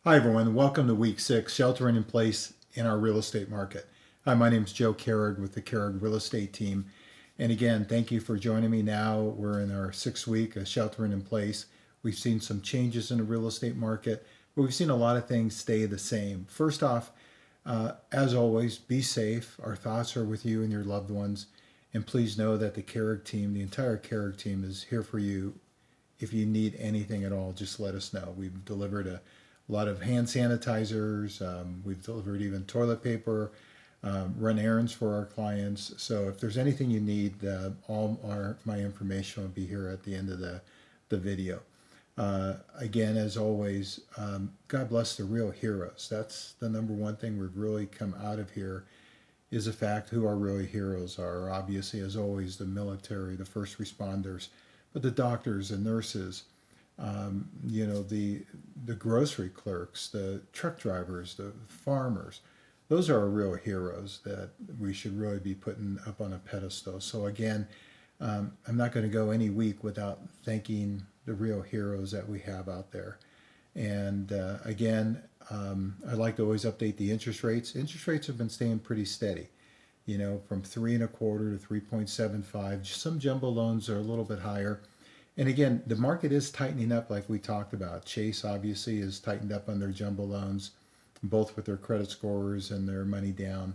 Hi, everyone. Welcome to week 6, sheltering in place in our real estate market. Hi, my name is Joe Kehrig with the Kehrig Real Estate Team. And again, thank you for joining me now. We're in our 6th week of sheltering in place. We've seen some changes in the real estate market, but we've seen a lot of things stay the same. First off, as always, be safe. Our thoughts are with you and your loved ones. And please know that the Kehrig team, the entire Kehrig team, is here for you. If you need anything at all, just let us know. We've delivered a lot of hand sanitizers. We've delivered even toilet paper, run errands for our clients. So if there's anything you need, my information will be here at the end of the video. Again, as always, God bless the real heroes. That's the number one thing we've really come out of here is the fact who our real heroes are. Obviously, as always, the military, the first responders, but the doctors and nurses, the grocery clerks, the truck drivers, the farmers. Those are our real heroes that we should really be putting up on a pedestal. So again, I'm not going to go any week without thanking the real heroes that we have out there. And again, I like to always update the interest rates. Interest rates have been staying pretty steady, from 3.25 to 3.75. Some jumbo loans are a little bit higher. And again, the market is tightening up like we talked about. Chase obviously is tightened up on their jumbo loans, both with their credit scores and their money down.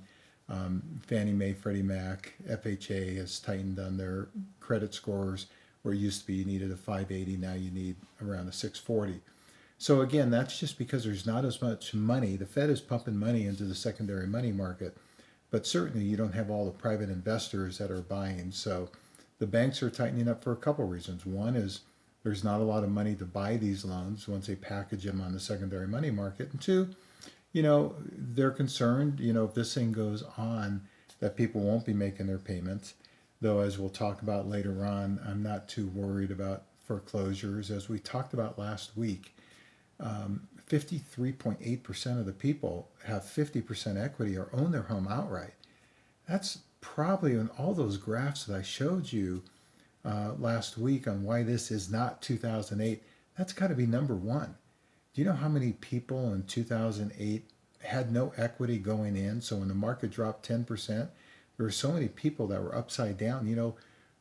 Fannie Mae, Freddie Mac, FHA has tightened on their credit scores, where it used to be you needed a 580, now you need around a 640. So again, that's just because there's not as much money. The Fed is pumping money into the secondary money market, but certainly you don't have all the private investors that are buying. So the banks are tightening up for a couple of reasons. One is there's not a lot of money to buy these loans once they package them on the secondary money market. And two, they're concerned, if this thing goes on, that people won't be making their payments. Though, as we'll talk about later on, I'm not too worried about foreclosures. As we talked about last week, 53.8% of the people have 50% equity or own their home outright. That's probably in all those graphs that I showed you last week on why this is not 2008, that's got to be number one. Do you know how many people in 2008 had no equity going in? So when the market dropped 10%, there were so many people that were upside down.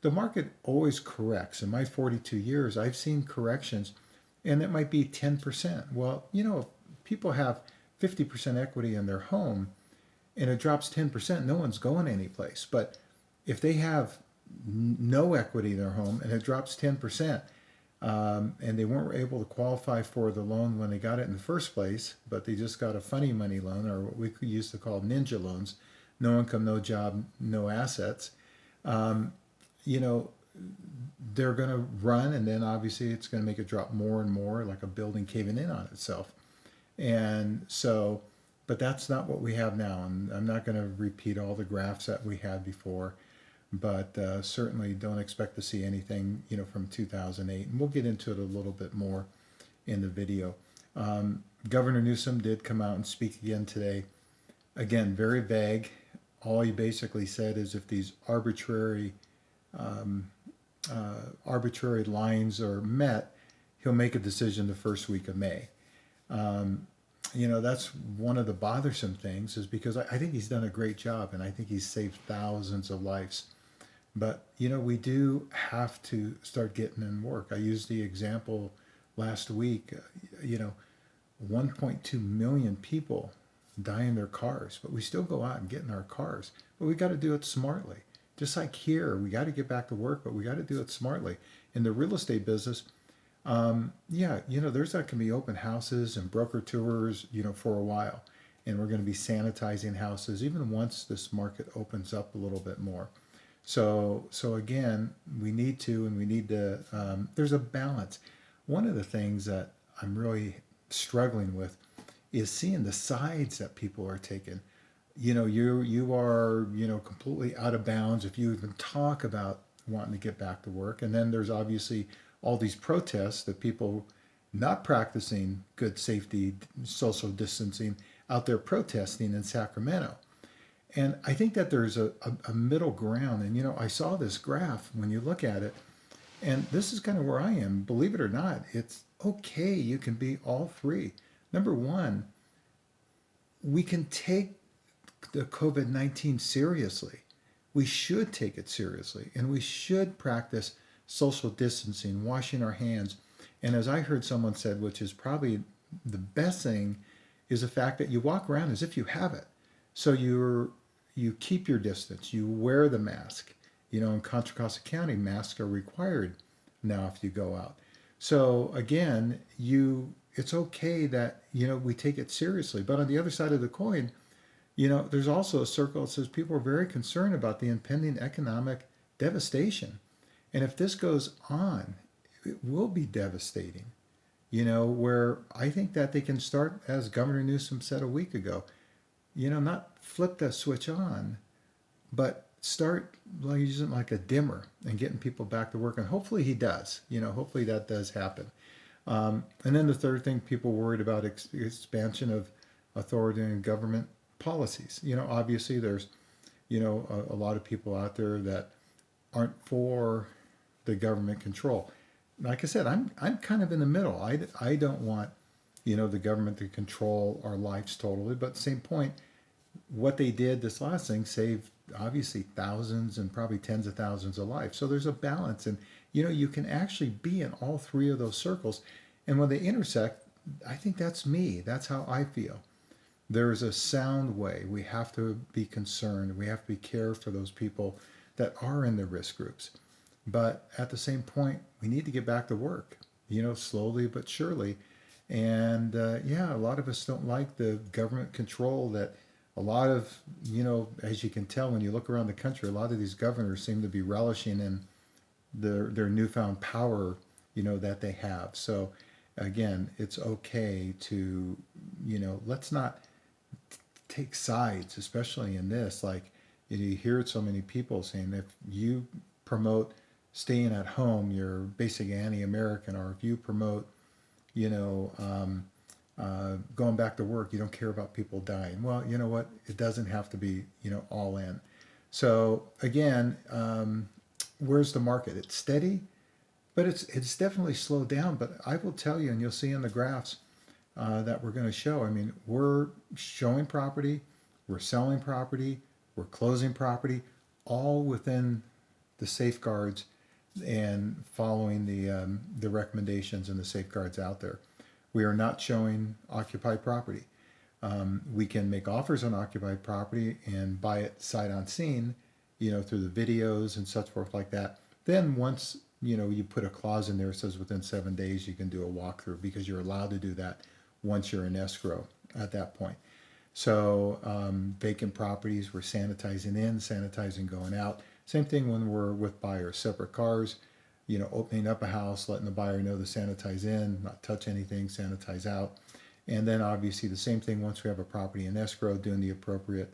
The market always corrects. In my 42 years, I've seen corrections, and it might be 10%. Well, if people have 50% equity in their home, and it drops 10%, no one's going anyplace. But if they have no equity in their home and it drops 10%, and they weren't able to qualify for the loan when they got it in the first place, but they just got a funny money loan, or what we used to call ninja loans, no income, no job, no assets, they're going to run, and then obviously it's going to make it drop more and more, like a building caving in on itself. And so, but that's not what we have now. And I'm not going to repeat all the graphs that we had before, but certainly don't expect to see anything, from 2008. And we'll get into it a little bit more in the video. Governor Newsom did come out and speak again today. Again, very vague. All he basically said is if these arbitrary lines are met, he'll make a decision the first week of May. That's one of the bothersome things, is because I think he's done a great job, and I think he's saved thousands of lives. But, we do have to start getting in work. I used the example last week, 1.2 million people die in their cars, but we still go out and get in our cars. But we got to do it smartly. Just like here, we got to get back to work, but we got to do it smartly. In the real estate business, there's not going to be open houses and broker tours, for a while. And we're going to be sanitizing houses even once this market opens up a little bit more. So again, we need to, there's a balance. One of the things that I'm really struggling with is seeing the sides that people are taking. You are, completely out of bounds if you even talk about wanting to get back to work. And then there's obviously all these protests that people not practicing good safety, social distancing, out there protesting in Sacramento. And I think that there's a middle ground. And, I saw this graph when you look at it, and this is kind of where I am. Believe it or not, it's okay. You can be all three. Number one, we can take the COVID-19 seriously. We should take it seriously, and we should practice social distancing, washing our hands. And as I heard someone said, which is probably the best thing, is the fact that you walk around as if you have it. So you keep your distance, you wear the mask. You know, in Contra Costa County, masks are required now if you go out. So again, it's okay that, we take it seriously. But on the other side of the coin, there's also a circle that says people are very concerned about the impending economic devastation. And if this goes on, it will be devastating. Where I think that they can start, as Governor Newsom said a week ago, not flip that switch on, but start like using like a dimmer and getting people back to work. And hopefully he does. Hopefully that does happen. And then the third thing, people worried about expansion of authority and government policies. Obviously there's, a lot of people out there that aren't for the government control. Like I said, I'm kind of in the middle. I don't want, the government to control our lives totally. But at the same point, what they did this last thing saved obviously thousands and probably tens of thousands of lives. So there's a balance, and you can actually be in all three of those circles. And when they intersect, I think that's me. That's how I feel. There's a sound way. We have to be concerned. We have to be care for those people that are in the risk groups. But at the same point, we need to get back to work, slowly but surely. And a lot of us don't like the government control that a lot of, as you can tell when you look around the country, a lot of these governors seem to be relishing in their newfound power, that they have. So again, it's okay to, let's not take sides, especially in this. Like, you hear so many people saying if you promote staying at home, you're basically anti-American, or if you promote, going back to work, you don't care about people dying. Well, you know what? It doesn't have to be, all in. So again, where's the market? It's steady, but it's definitely slowed down. But I will tell you, and you'll see in the graphs that we're going to show, I mean, we're showing property, we're selling property, we're closing property, all within the safeguards and following the recommendations and the safeguards out there. We are not showing occupied property. We can make offers on occupied property and buy it sight unseen, through the videos and such forth like that. Then once, you put a clause in there that says within 7 days you can do a walkthrough, because you're allowed to do that once you're in escrow at that point. So vacant properties, we're sanitizing in, sanitizing going out. Same thing when we're with buyers, separate cars, opening up a house, letting the buyer know to sanitize in, not touch anything, sanitize out. And then obviously the same thing once we have a property in escrow, doing the appropriate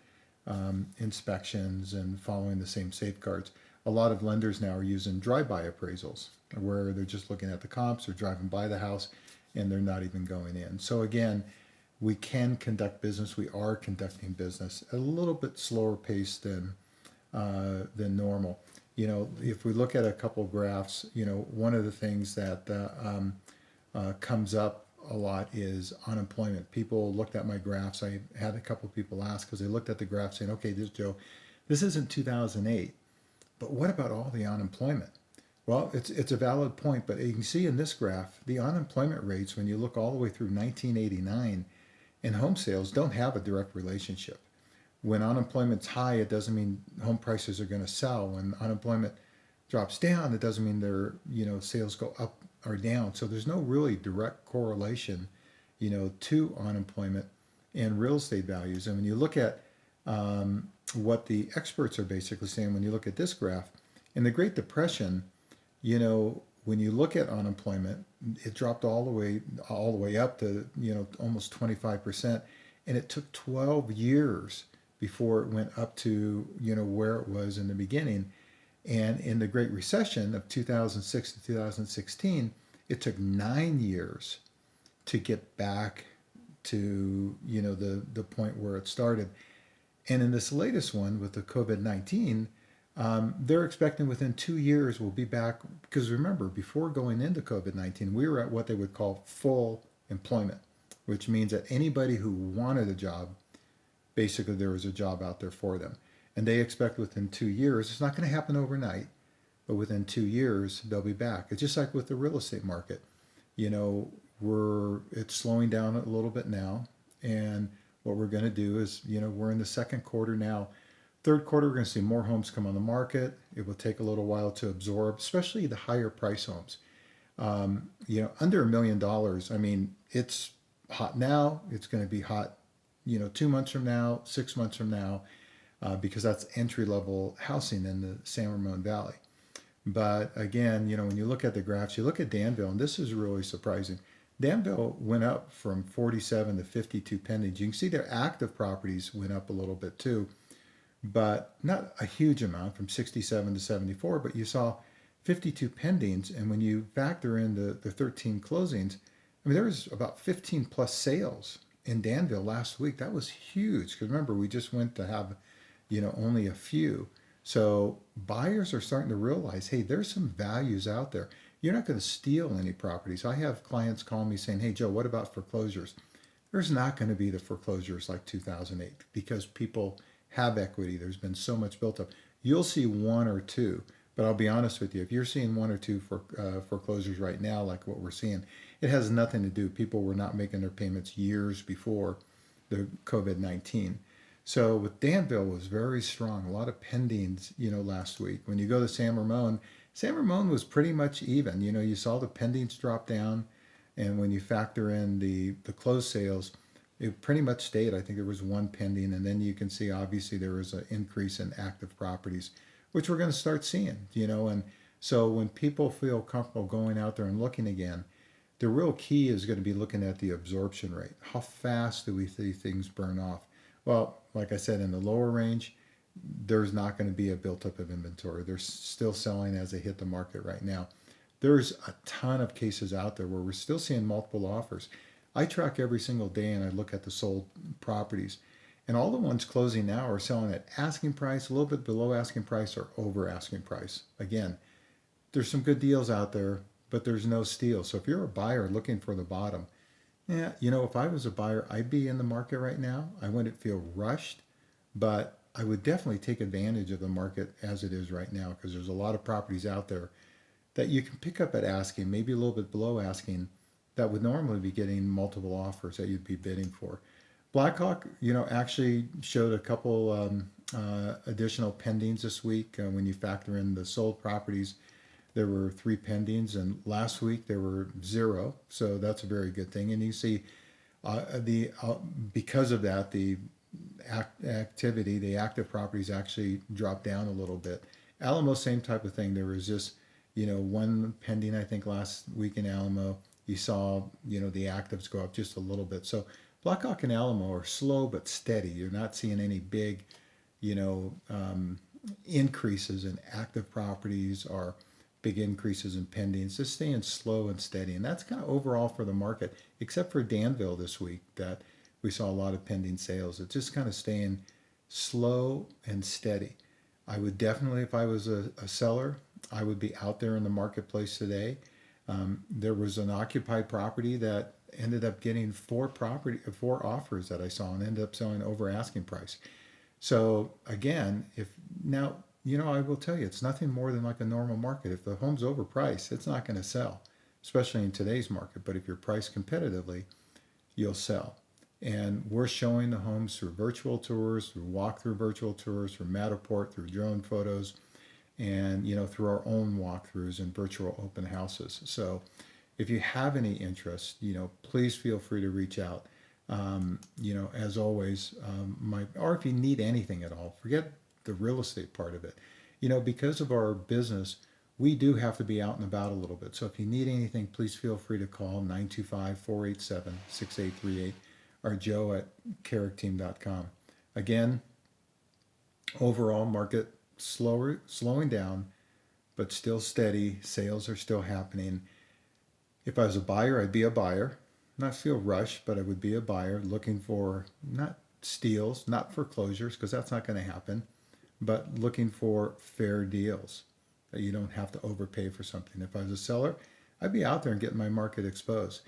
inspections and following the same safeguards. A lot of lenders now are using drive-by appraisals, where they're just looking at the comps or driving by the house and they're not even going in. So again, we can conduct business. We are conducting business at a little bit slower pace than normal. If we look at a couple of graphs, one of the things that comes up a lot is unemployment. People looked at my graphs. I had a couple of people ask, because they looked at the graph saying, okay, this isn't 2008, but what about all the unemployment? Well, it's a valid point, but you can see in this graph, the unemployment rates, when you look all the way through 1989, and home sales don't have a direct relationship. When unemployment's high, it doesn't mean home prices are going to sell. When unemployment drops down, it doesn't mean their sales go up or down. So there's no really direct correlation, to unemployment and real estate values. And when you look at what the experts are basically saying, when you look at this graph, in the Great Depression, when you look at unemployment, it dropped all the way up to almost 25%, and it took 12 years before it went up to where it was in the beginning. And in the Great Recession of 2006 to 2016, it took 9 years to get back to the point where it started. And in this latest one with the COVID-19, they're expecting within 2 years we'll be back, because remember, before going into COVID-19, we were at what they would call full employment. which means that anybody who wanted a job, basically there was a job out there for them. And they expect within 2 years, it's not going to happen overnight, but within 2 years, they'll be back. It's just like with the real estate market. You know, it's slowing down a little bit now. And what we're going to do is, we're in the second quarter now. Third quarter, we're going to see more homes come on the market. It will take a little while to absorb, especially the higher price homes. Under $1 million, I mean, it's hot now. It's going to be hot, 2 months from now, 6 months from now, because that's entry level housing in the San Ramon Valley. But again, when you look at the graphs, you look at Danville, and this is really surprising. Danville went up from 47 to 52 pendings. You can see their active properties went up a little bit too, but not a huge amount, from 67 to 74. But you saw 52 pendings, and when you factor in the 13 closings, I mean, there was about 15 plus sales in Danville last week. That was huge, because remember, we just went to have, only a few. So buyers are starting to realize, hey, there's some values out there. You're not going to steal any properties. I have clients call me saying, hey, Joe, what about foreclosures? There's not going to be the foreclosures like 2008, because people have equity. There's been so much built up. You'll see one or two, but I'll be honest with you. If you're seeing one or two foreclosures right now, like what we're seeing, it has nothing to do. People were not making their payments years before the COVID-19. So with Danville was very strong. A lot of pendings, last week. When you go to San Ramon was pretty much even. You saw the pendings drop down, and when you factor in the closed sales, it pretty much stayed. I think there was one pending, and then you can see obviously there was an increase in active properties, which we're going to start seeing. And so when people feel comfortable going out there and looking again, the real key is going to be looking at the absorption rate. How fast do we see things burn off? Well, like I said, in the lower range, there's not going to be a built-up of inventory. They're still selling as they hit the market right now. There's a ton of cases out there where we're still seeing multiple offers. I track every single day, and I look at the sold properties. And all the ones closing now are selling at asking price, a little bit below asking price, or over asking price. Again, there's some good deals out there, but there's no steal. So if you're a buyer looking for the bottom, yeah, if I was a buyer, I'd be in the market right now. I wouldn't feel rushed, but I would definitely take advantage of the market as it is right now, because there's a lot of properties out there that you can pick up at asking, maybe a little bit below asking, that would normally be getting multiple offers that you'd be bidding for. Blackhawk, actually showed a couple additional pendings this week. When you factor in the sold properties, there were 3 pendings, and last week there were 0. So that's a very good thing. And you see because of that, the activity, the active properties actually dropped down a little bit. Alamo, same type of thing. There was just, one pending, I think, last week in Alamo. You saw, the actives go up just a little bit. So Blackhawk and Alamo are slow but steady. You're not seeing any big, increases in active properties or big increases in pendings. Just staying slow and steady. And that's kind of overall for the market, except for Danville this week, that we saw a lot of pending sales. It's just kind of staying slow and steady. I would definitely, if I was a seller, I would be out there in the marketplace today. There was an occupied property that ended up getting 4 offers that I saw, and ended up selling over asking price. So again, I will tell you, it's nothing more than like a normal market. If the home's overpriced, it's not going to sell, especially in today's market. But if you're priced competitively, you'll sell. And we're showing the homes through virtual tours, through walkthrough virtual tours, through Matterport, through drone photos, and through our own walkthroughs and virtual open houses. So if you have any interest, please feel free to reach out. As always, or if you need anything at all, forget the real estate part of it. Because of our business, we do have to be out and about a little bit. So if you need anything, please feel free to call 925-487-6838 or joe@kehrigteam.com. Again, overall market slowing down, but still steady. Sales are still happening. If I was a buyer, I'd be a buyer. Not feel rushed, but I would be a buyer looking for not steals, not foreclosures, because that's not going to happen, but looking for fair deals that you don't have to overpay for something. If I was a seller, I'd be out there and getting my market exposed.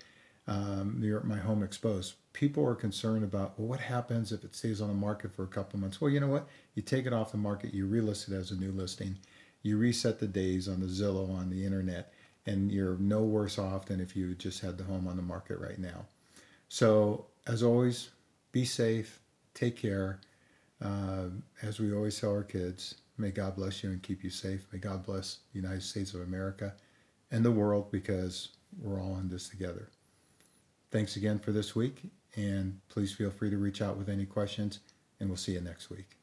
my home exposed. People are concerned about, well, what happens if it stays on the market for a couple of months? Well, you know what? You take it off the market, you relist it as a new listing, you reset the days on the Zillow, on the internet, and you're no worse off than if you just had the home on the market right now. So, as always, be safe, take care. As we always tell our kids, may God bless you and keep you safe. May God bless the United States of America and the world, because we're all in this together. Thanks again for this week, and please feel free to reach out with any questions, and we'll see you next week.